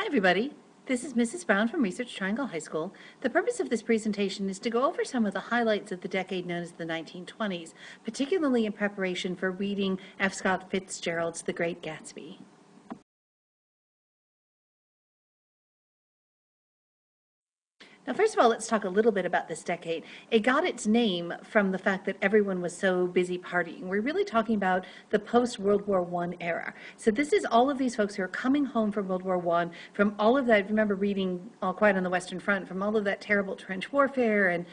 everybody. This is Mrs. Brown from Research Triangle High School. The purpose of this presentation is to go over some of the highlights of the decade known as the 1920s, particularly in preparation for reading F. Scott Fitzgerald's The Great Gatsby. Now, first of all, let's talk a little bit about this decade. It got its name from the fact that everyone was so busy partying. We're really talking about the post-World War I era. So this is all of these folks who are coming home from World War I, from all of that, remember reading All Quiet on the Western Front, from all of that terrible trench warfare and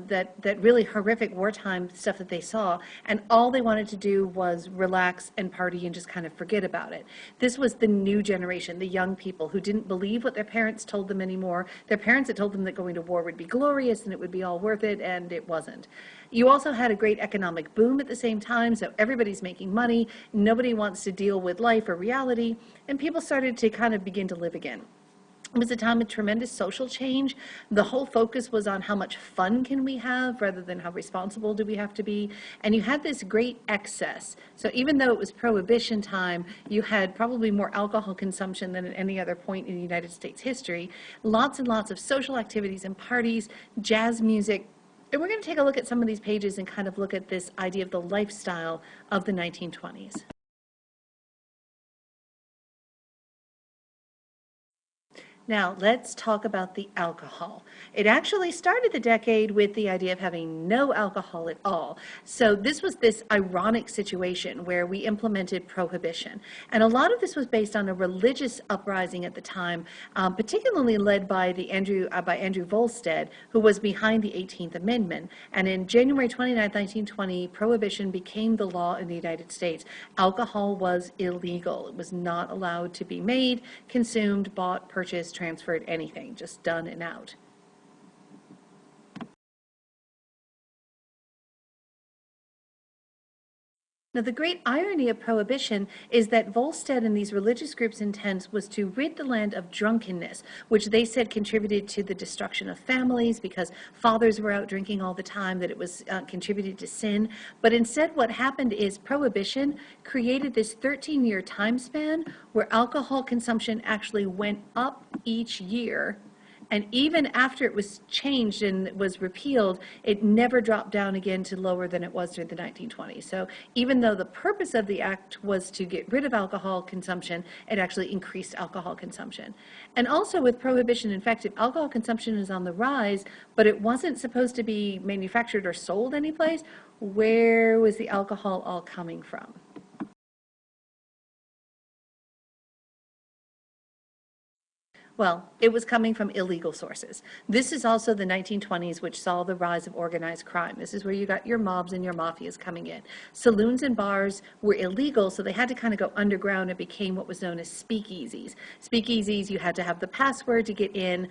that really horrific wartime stuff that they saw. And all they wanted to do was relax and party and just kind of forget about it. This was the new generation, the young people who didn't believe what their parents told them anymore. Their parents had told them that going to war would be glorious and it would be all worth it, and it wasn't. You also had a great economic boom at the same time, so everybody's making money, nobody wants to deal with life or reality, and people started to kind of begin to live again. It was a time of tremendous social change. The whole focus was on how much fun can we have rather than how responsible do we have to be. And you had this great excess. So even though it was Prohibition time, you had probably more alcohol consumption than at any other point in United States history. Lots and lots of social activities and parties, jazz music. And we're going to take a look at some of these pages and kind of look at this idea of the lifestyle of the 1920s. Now, let's talk about the alcohol. It actually started the decade with the idea of having no alcohol at all. So this was this ironic situation where we implemented prohibition. And a lot of this was based on a religious uprising at the time, particularly led by Andrew Volstead, who was behind the 18th Amendment. And in January 29, 1920, prohibition became the law in the United States. Alcohol was illegal. It was not allowed to be made, consumed, bought, purchased, transferred, anything, just done and out. Now, the great irony of Prohibition is that Volstead and these religious groups' intent was to rid the land of drunkenness, which they said contributed to the destruction of families because fathers were out drinking all the time, that it was contributed to sin. But instead what happened is Prohibition created this 13-year time span where alcohol consumption actually went up each year. And even after it was changed and was repealed, it never dropped down again to lower than it was during the 1920s. So even though the purpose of the act was to get rid of alcohol consumption, it actually increased alcohol consumption. And also with Prohibition, in fact, if alcohol consumption is on the rise, but it wasn't supposed to be manufactured or sold anyplace, where was the alcohol all coming from? Well, it was coming from illegal sources. This is also the 1920s, which saw the rise of organized crime. This is where you got your mobs and your mafias coming in. Saloons and bars were illegal, so they had to kind of go underground and became what was known as speakeasies. Speakeasies, you had to have the password to get in.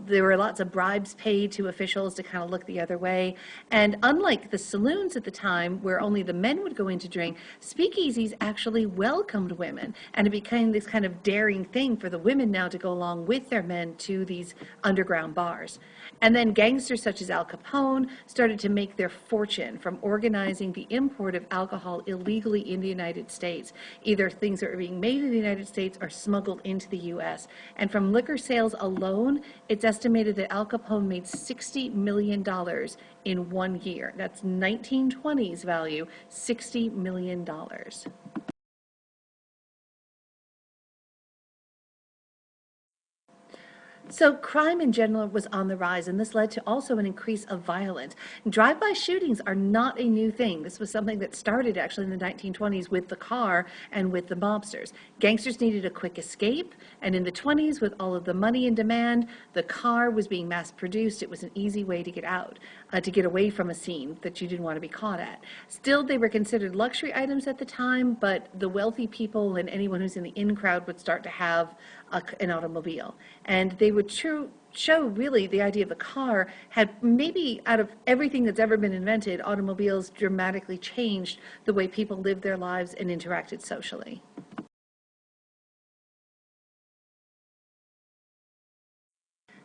There were lots of bribes paid to officials to kind of look the other way. And unlike the saloons at the time, where only the men would go in to drink, speakeasies actually welcomed women. And it became this kind of daring thing for the women now to go along with their men to these underground bars. And then gangsters such as Al Capone started to make their fortune from organizing the import of alcohol illegally in the United States, either things that were being made in the United States or smuggled into the U.S. And from liquor sales alone, it's estimated that Al Capone made $60 million in 1 year. That's 1920s value, $60 million. So crime in general was on the rise, and this led to also an increase of violence. Drive-by shootings are not a new thing. This was something that started actually in the 1920s with the car and with the mobsters. Gangsters needed a quick escape, and in the 20s, with all of the money in demand, the car was being mass-produced. It was an easy way to get out, to get away from a scene that you didn't want to be caught at. Still, they were considered luxury items at the time, but the wealthy people and anyone who's in the in crowd would start to have an automobile. And they would show really the idea of a car had maybe out of everything that's ever been invented, automobiles dramatically changed the way people lived their lives and interacted socially.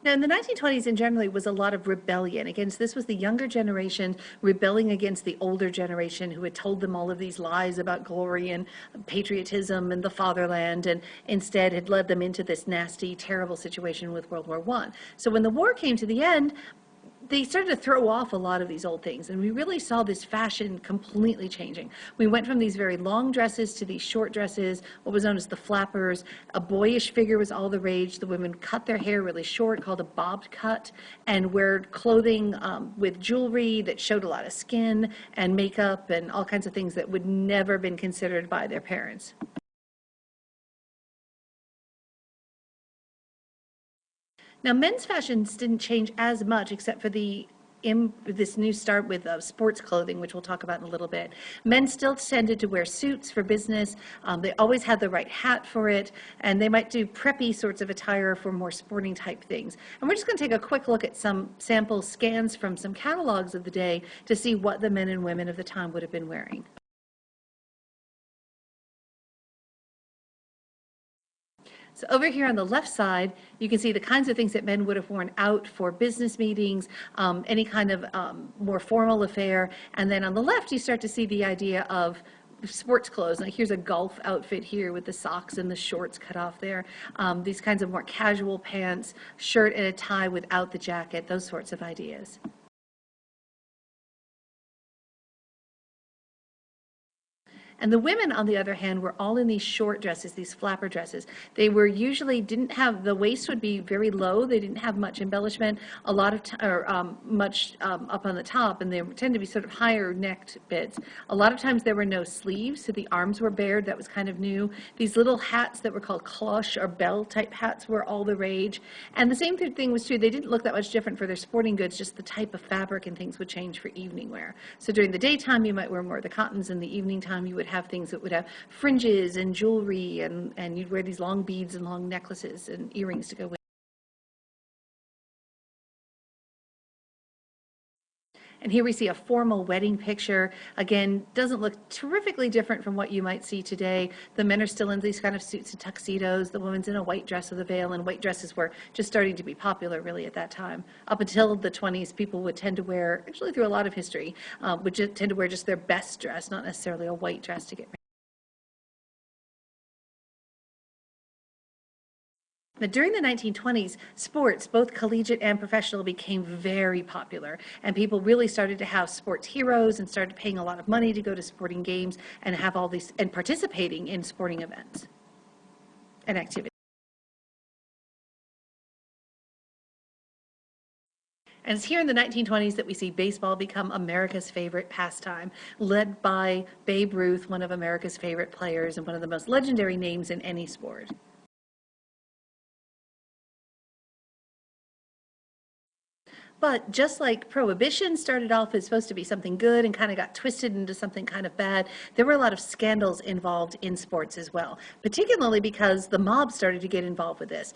Now, in the 1920s, in general, it was a lot of rebellion. Again, so this was the younger generation rebelling against the older generation who had told them all of these lies about glory and patriotism and the fatherland, and instead had led them into this nasty, terrible situation with World War I. So when the war came to the end, they started to throw off a lot of these old things, and we really saw this fashion completely changing. We went from these very long dresses to these short dresses, what was known as the flappers. A boyish figure was all the rage. The women cut their hair really short, called a bobbed cut, and wear clothing with jewelry that showed a lot of skin and makeup and all kinds of things that would never have been considered by their parents. Now, men's fashions didn't change as much except for this new start with sports clothing, which we'll talk about in a little bit. Men still tended to wear suits for business. They always had the right hat for it, and they might do preppy sorts of attire for more sporting type things. And we're just going to take a quick look at some sample scans from some catalogs of the day to see what the men and women of the time would have been wearing. So over here on the left side, you can see the kinds of things that men would have worn out for business meetings, any kind of more formal affair. And then on the left, you start to see the idea of sports clothes. Now here's a golf outfit here with the socks and the shorts cut off there. These kinds of more casual pants, shirt and a tie without the jacket, those sorts of ideas. And the women, on the other hand, were all in these short dresses, these flapper dresses. They were usually didn't have, the waist would be very low. They didn't have much embellishment, a lot of, much up on the top, and they tend to be sort of higher necked bits. A lot of times there were no sleeves, so the arms were bared. That was kind of new. These little hats that were called cloche or bell type hats were all the rage. And the same thing was true. They didn't look that much different for their sporting goods, just the type of fabric and things would change for evening wear. So during the daytime, you might wear more of the cottons. In the evening time, you would have things that would have fringes and jewelry, and you'd wear these long beads and long necklaces and earrings to go with. And here we see a formal wedding picture. Again, doesn't look terrifically different from what you might see today. The men are still in these kind of suits and tuxedos. The woman's in a white dress with a veil, and white dresses were just starting to be popular really at that time. Up until the 20s, people would tend to wear, actually through a lot of history, would tend to wear just their best dress, not necessarily a white dress to get married. But during the 1920s, sports, both collegiate and professional, became very popular, and people really started to have sports heroes and started paying a lot of money to go to sporting games and have all these, and participating in sporting events and activities. And it's here in the 1920s that we see baseball become America's favorite pastime, led by Babe Ruth, one of America's favorite players and one of the most legendary names in any sport. But just like Prohibition started off as supposed to be something good and kind of got twisted into something kind of bad, there were a lot of scandals involved in sports as well, particularly because the mob started to get involved with this.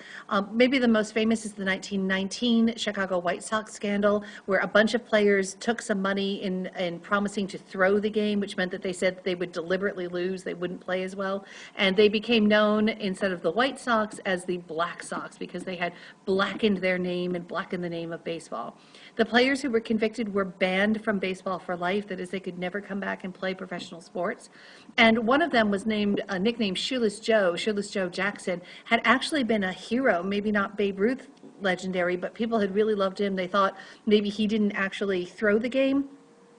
Maybe the most famous is the 1919 Chicago White Sox scandal, where a bunch of players took some money in promising to throw the game, which meant that they said they would deliberately lose, they wouldn't play as well. And they became known, instead of the White Sox, as the Black Sox, because they had blackened their name and blackened the name of baseball. The players who were convicted were banned from baseball for life, that is, they could never come back and play professional sports. And one of them was nicknamed Shoeless Joe. Shoeless Joe Jackson had actually been a hero, maybe not Babe Ruth legendary, but people had really loved him. They thought maybe he didn't actually throw the game.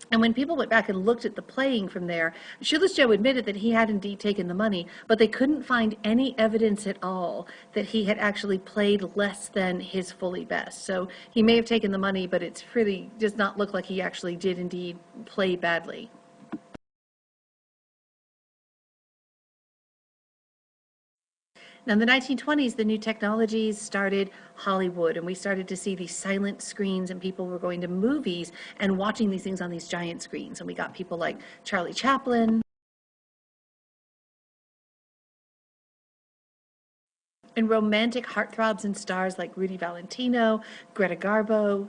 And when people went back and looked at the playing from there, Shoeless Joe admitted that he had indeed taken the money, but they couldn't find any evidence at all that he had actually played less than his fully best. So he may have taken the money, but it's really does not look like he actually did indeed play badly. Now, in the 1920s, the new technologies started Hollywood, and we started to see these silent screens, and people were going to movies and watching these things on these giant screens. And we got people like Charlie Chaplin and romantic heartthrobs and stars like Rudy Valentino, Greta Garbo.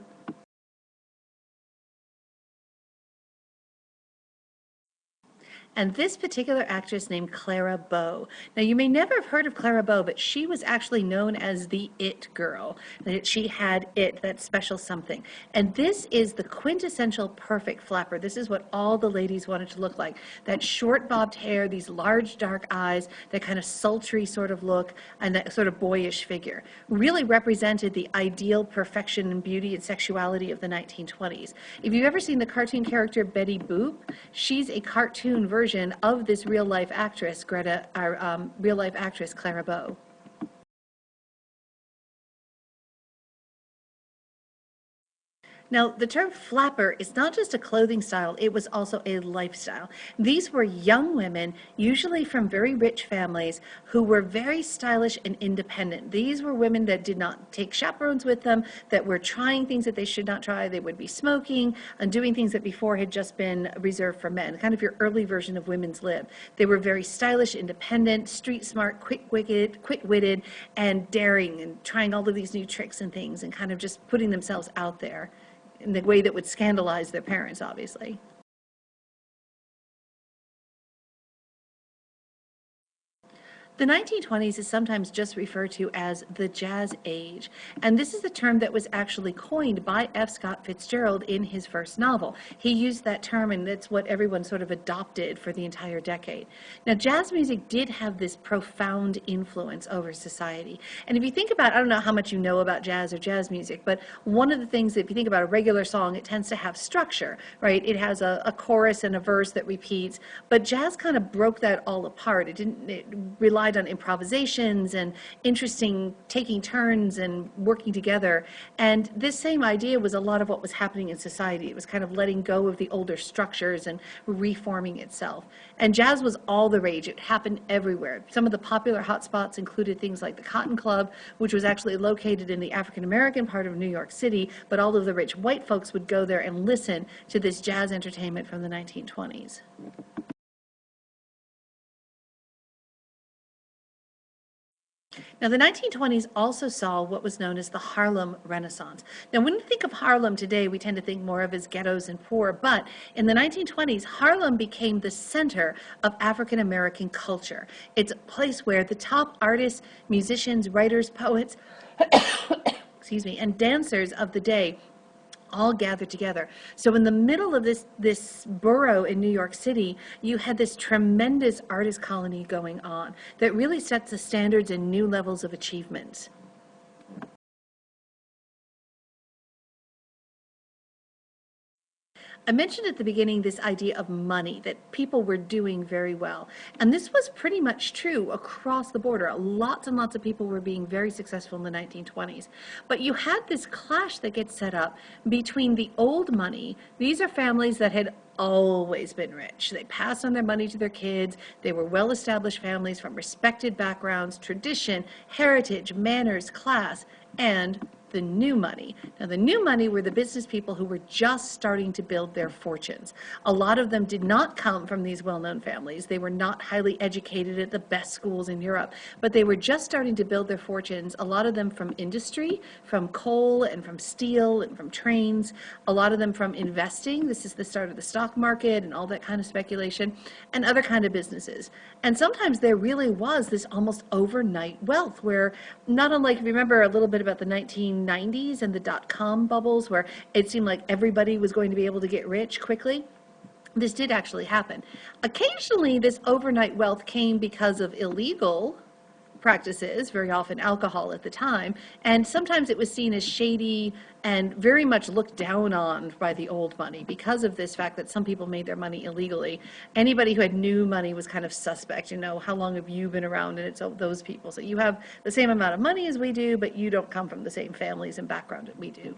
And this particular actress named Clara Bow. Now, you may never have heard of Clara Bow, but she was actually known as the It Girl. That she had it, that special something. And this is the quintessential perfect flapper. This is what all the ladies wanted to look like. That short bobbed hair, these large dark eyes, that kind of sultry sort of look, and that sort of boyish figure. Really represented the ideal perfection and beauty and sexuality of the 1920s. If you've ever seen the cartoon character Betty Boop, she's a cartoon version of this real-life actress, real-life actress Clara Bow. Now, the term flapper is not just a clothing style, it was also a lifestyle. These were young women, usually from very rich families, who were very stylish and independent. These were women that did not take chaperones with them, that were trying things that they should not try. They would be smoking and doing things that before had just been reserved for men, kind of your early version of women's lib. They were very stylish, independent, street smart, quick-witted, and daring, and trying all of these new tricks and things, and kind of just putting themselves out there in the way that would scandalize their parents, obviously. The 1920s is sometimes just referred to as the Jazz Age, and this is the term that was actually coined by F. Scott Fitzgerald in his first novel. He used that term, and that's what everyone sort of adopted for the entire decade. Now, jazz music did have this profound influence over society, and if you think about, I don't know how much you know about jazz or jazz music, but one of the things, if you think about a regular song, it tends to have structure, right? It has a chorus and a verse that repeats, but jazz kind of broke that all apart. It relied on improvisations and interesting taking turns and working together. And this same idea was a lot of what was happening in society. It was kind of letting go of the older structures and reforming itself. And jazz was all the rage. It happened everywhere. Some of the popular hotspots included things like the Cotton Club, which was actually located in the African American part of New York City, but all of the rich white folks would go there and listen to this jazz entertainment from the 1920s. Now, the 1920s also saw what was known as the Harlem Renaissance. Now, when we think of Harlem today, we tend to think more of as ghettos and poor, but in the 1920s, Harlem became the center of African American culture. It's a place where the top artists, musicians, writers, poets, excuse me, and dancers of the day all gathered together. So in the middle of this borough in New York City, you had this tremendous artist colony going on that really sets the standards and new levels of achievement. I mentioned at the beginning this idea of money, that people were doing very well. And this was pretty much true across the border. Lots and lots of people were being very successful in the 1920s. But you had this clash that gets set up between the old money. These are families that had always been rich. They passed on their money to their kids. They were well-established families from respected backgrounds, tradition, heritage, manners, class, and the new money. Now, the new money were the business people who were just starting to build their fortunes. A lot of them did not come from these well-known families. They were not highly educated at the best schools in Europe, but they were just starting to build their fortunes, a lot of them from industry, from coal and from steel and from trains, a lot of them from investing. This is the start of the stock market and all that kind of speculation, and other kind of businesses. And sometimes there really was this almost overnight wealth where, not unlike, if you remember a little bit about the 1990s and the dot-com bubbles where it seemed like everybody was going to be able to get rich quickly, this did actually happen. Occasionally, this overnight wealth came because of illegal practices, very often alcohol at the time, and sometimes it was seen as shady and very much looked down on by the old money because of this fact that some people made their money illegally. Anybody who had new money was kind of suspect. You know, how long have you been around? And it's those people. So you have the same amount of money as we do, but you don't come from the same families and background that we do.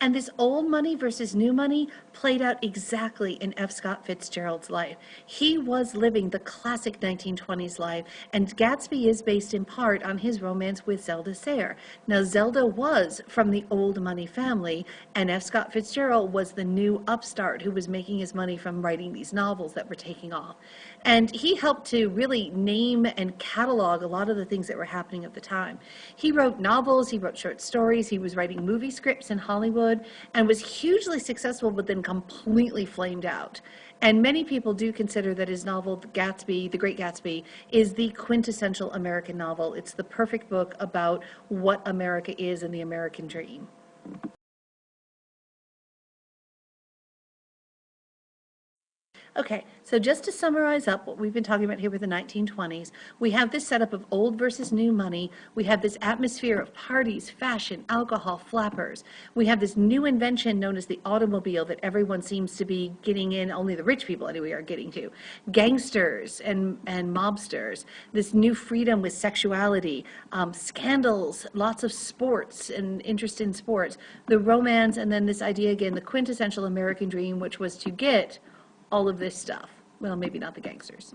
And this old money versus new money played out exactly in F. Scott Fitzgerald's life. He was living the classic 1920s life, and Gatsby is based in part on his romance with Zelda Sayre. Now, Zelda was from the old money family, and F. Scott Fitzgerald was the new upstart who was making his money from writing these novels that were taking off. And he helped to really name and catalog a lot of the things that were happening at the time. He wrote novels, he wrote short stories, he was writing movie scripts in Hollywood. Hollywood and was hugely successful, but then completely flamed out. And many people do consider that his novel, Gatsby, The Great Gatsby, is the quintessential American novel. It's the perfect book about what America is and the American dream. Okay, so just to summarize up what we've been talking about here with the 1920s, we have this setup of old versus new money. We have this atmosphere of parties, fashion, alcohol, flappers. We have this new invention known as the automobile that everyone seems to be getting in, only the rich people anyway are getting to. Gangsters and mobsters, this new freedom with sexuality, scandals, lots of sports and interest in sports, the romance, and then this idea again, the quintessential American dream, which was to get all of this stuff. Well, maybe not the gangsters.